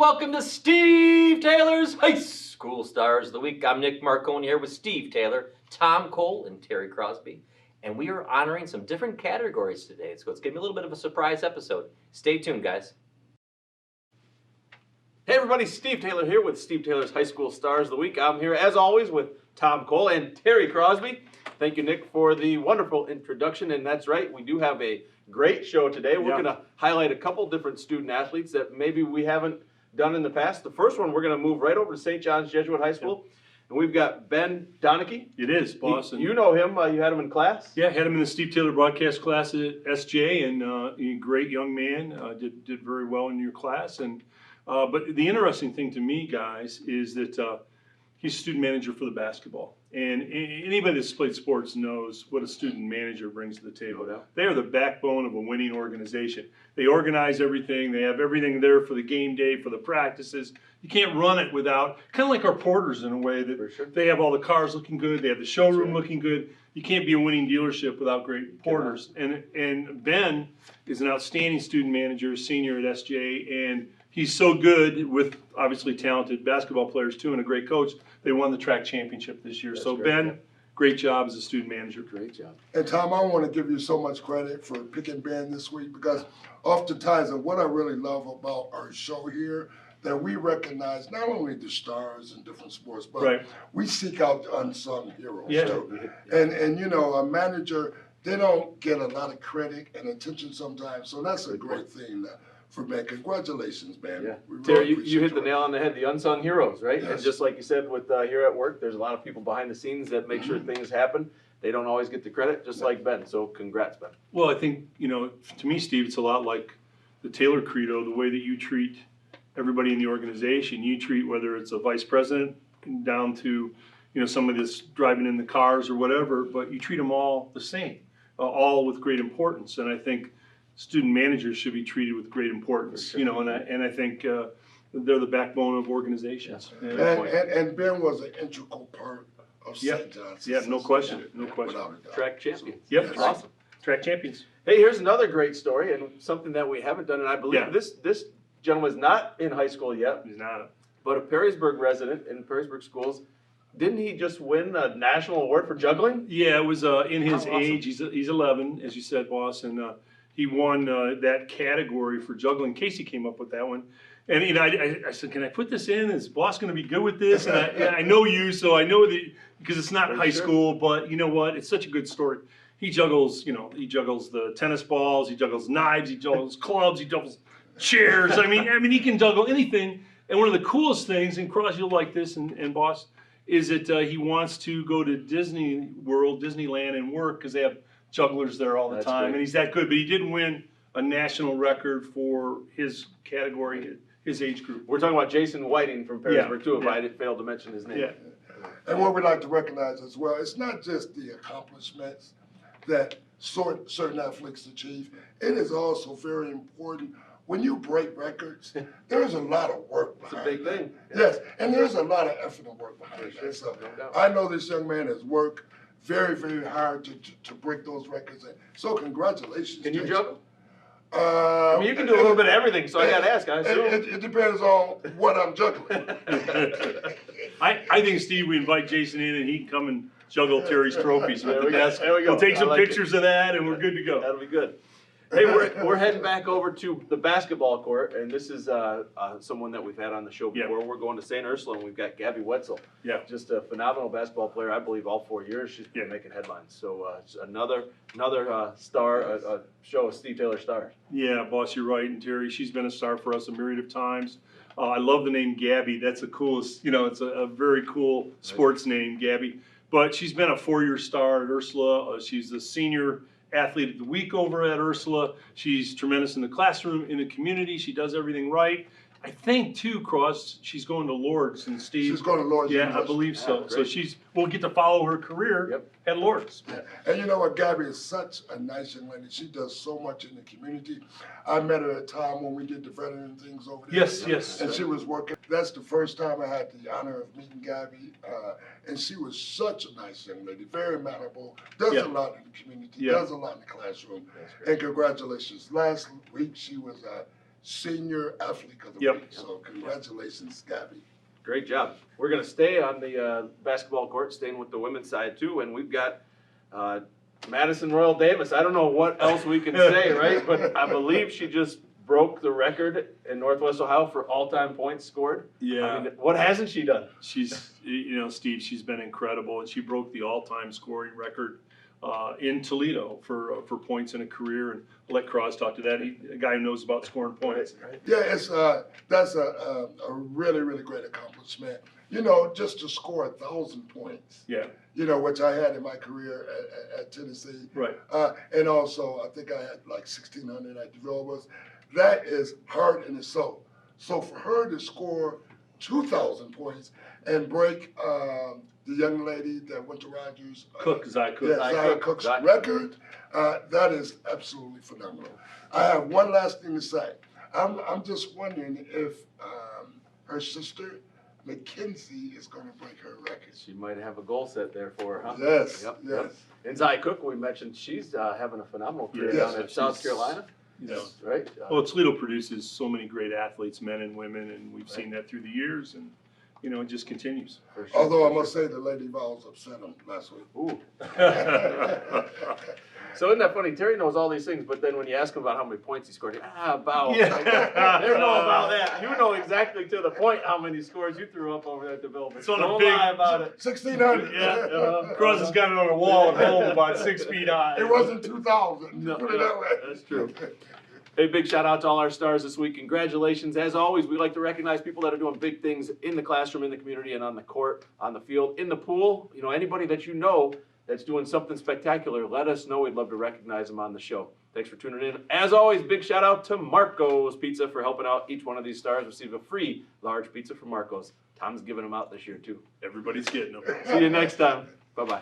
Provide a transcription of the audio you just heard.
welcome to Steve Taylor's High School Stars of the Week. I'm Nick Marconi here with Steve Taylor, Tom Cole, and Terry Crosby. And we are honoring some different categories today, so it's going to be a little bit of a surprise episode. Stay tuned, guys. Hey everybody, Steve Taylor here with Steve Taylor's High School Stars of the Week. I'm here as always with Tom Cole and Terry Crosby. Thank you, Nick, for the wonderful introduction. And that's right, we do have a great show today. We're going to highlight a couple different student athletes that maybe we haven't done in the past. The first one, we're going to move right over to St. John's Jesuit High School. And we've got Ben Donakey. It is, boss. You know him. You had him in class? Yeah, had him in the Steve Taylor broadcast class at SJ, and a great young man. Did very well in your class. And but the interesting thing to me, guys, is that he's student manager for the basketball. And anybody that's played sports knows what a student manager brings to the table. They are the backbone of a winning organization. They organize everything. They have everything there for the game day, for the practices. You can't run it without, kind of like our porters in a way, that they have all the cars looking good. They have the showroom looking good. You can't be a winning dealership without great porters. And Ben is an outstanding student manager, senior at SJ, and he's so good with obviously talented basketball players too, and a great coach. They won the track championship this year. So Ben, great job as a student manager. Great job. And Tom, I want to give you so much credit for picking Ben this week, because oftentimes, and what I really love about our show here, that we recognize not only the stars in different sports, but we seek out the unsung heroes too. And you know, a manager, they don't get a lot of credit and attention sometimes. So that's a great thing for Ben. Congratulations, man. Yeah. Really Terry, you hit the nail on the head, the unsung heroes, right? Yes. And just like you said with here at work, there's a lot of people behind the scenes that make sure things happen. They don't always get the credit, just like Ben. So congrats, Ben. Well, I think, you know, to me, Steve, it's a lot like the Taylor credo, the way that you treat everybody in the organization. You treat, whether it's a vice president down to, you know, somebody that's driving in the cars or whatever, but you treat them all the same, all with great importance. And I think student managers should be treated with great importance, you know, and I think they're the backbone of organizations. And Ben was an integral part of St. John's. Yeah, no question, no question. Track champion. Yep, Yes. Awesome. Track champions. Hey, here's another great story and something that we haven't done, and I believe this gentleman is not in high school yet. He's not. But a Perrysburg resident in Perrysburg Schools. Didn't he just win a national award for juggling? Yeah, it was in his Awesome. age. He's 11, as you said, boss, and he won that category for juggling. Casey came up with that one. And you know, I said, can I put this in? Is boss going to be good with this? And I know you, so I know that, because it's not high school, but you know what? It's such a good story. He juggles, you know, he juggles the tennis balls, he juggles knives, he juggles clubs, he juggles chairs. I mean, he can juggle anything. And one of the coolest things, and Cross, you'll like this, and boss, is that he wants to go to Disney World, Disneyland, and work, because they have jugglers there all the time. Great. And he's that good. But he did win a national record for his category, his age group. We're talking about Jason Whiting from Perrysburg, too, if I failed to mention his name. Yeah. And what we like to recognize as well, it's not just the accomplishments that certain athletes achieve. It is also very important, when you break records, there's a lot of work behind It's a big thing. Yes, and there's a lot of effort and work behind that. So I know this young man has worked very, very hard to break those records. So congratulations. Can you Jason. juggle? I mean, you can do a little bit of everything, so I got to ask. I assume. It depends on what I'm juggling. I think, Steve, we invite Jason in, and he can come and juggle Terry's trophies with the desk. There we go. We'll take some like pictures of that, and we're good to go. That'll be good. Hey, we're heading back over to the basketball court, and this is someone that we've had on the show before. Yeah. We're going to St. Ursula, and we've got Gabby Wetzel. Yeah. Just a phenomenal basketball player. I believe all 4 years she's been making headlines. So it's another star, show of Steve Taylor stars. Yeah, boss, you're right. And Terry, she's been a star for us a myriad of times. I love the name Gabby. That's the coolest, you know, it's a very cool sports name, Gabby. But she's been a 4-year star at Ursula. She's the senior athlete of the week over at Ursula. She's tremendous in the classroom, in the community. She does everything right. I think too, Cross, she's going to Lourdes, and Steve. She's going to Lourdes. Yeah, I believe so. So we'll get to follow her career at Lourdes. And you know what, Gabby is such a nice young lady. She does so much in the community. I met her at a time when we did the veteran things over there. Yes. And she was working. That's the first time I had the honor of meeting Gabby. And she was such a nice young lady, very mannerable, does a lot in the community, does a lot in the classroom. And congratulations. Last week she was Senior Athlete of the Yep. Week. So congratulations, Gabby. Great job. We're going to stay on the basketball court, staying with the women's side too, and we've got Madison Royal Davis. I don't know what else we can say, right? But I believe she just broke the record in Northwest Ohio for all-time points scored. Yeah. I mean, what hasn't she done? She's, Steve, she's been incredible, and she broke the all-time scoring record in Toledo for points in a career. And I'll let Cross talk to that. A guy who knows about scoring points. Right. Yeah, it's that's a really, really great accomplishment. Just to score 1,000 points. Yeah. Which I had in my career at Tennessee. Right. And also, I think I had like 1,600 at Villas. That is hard in itself. So for her to score 2,000 points and break the young lady that went to Rogers, Zai Cook. yeah, Zai Cook's record, that is absolutely phenomenal. I have one last thing to say. I'm just wondering if her sister, Mackenzie, is going to break her record. She might have a goal set there for her, huh? Yes, Yep, yes. yep. And Zai Cook, we mentioned, she's having a phenomenal career Yes, down in South she's- Carolina. Right? Well, Toledo produces so many great athletes, men and women, and we've seen that through the years, and it just continues. For sure, Although for I must say the Lady Vols upset him last week. Ooh. So isn't that funny? Terry knows all these things, but then when you ask him about how many points he scored, about. Yeah. They don't know about that. You know exactly to the point how many scores you threw up over that development. It's on a Don't big- lie about it. 1,600. Yeah, Cross has got it on a wall at home about 6 feet high. It wasn't 2,000. No, Put it that way. that's true. Hey, big shout out to all our stars this week. Congratulations. As always, we like to recognize people that are doing big things in the classroom, in the community, and on the court, on the field, in the pool. Anybody that you know that's doing something spectacular, let us know. We'd love to recognize them on the show. Thanks for tuning in. As always, big shout out to Marco's Pizza for helping out. Each one of these stars receive a free large pizza from Marco's. Tom's giving them out this year, too. Everybody's getting them. See you next time. Bye-bye.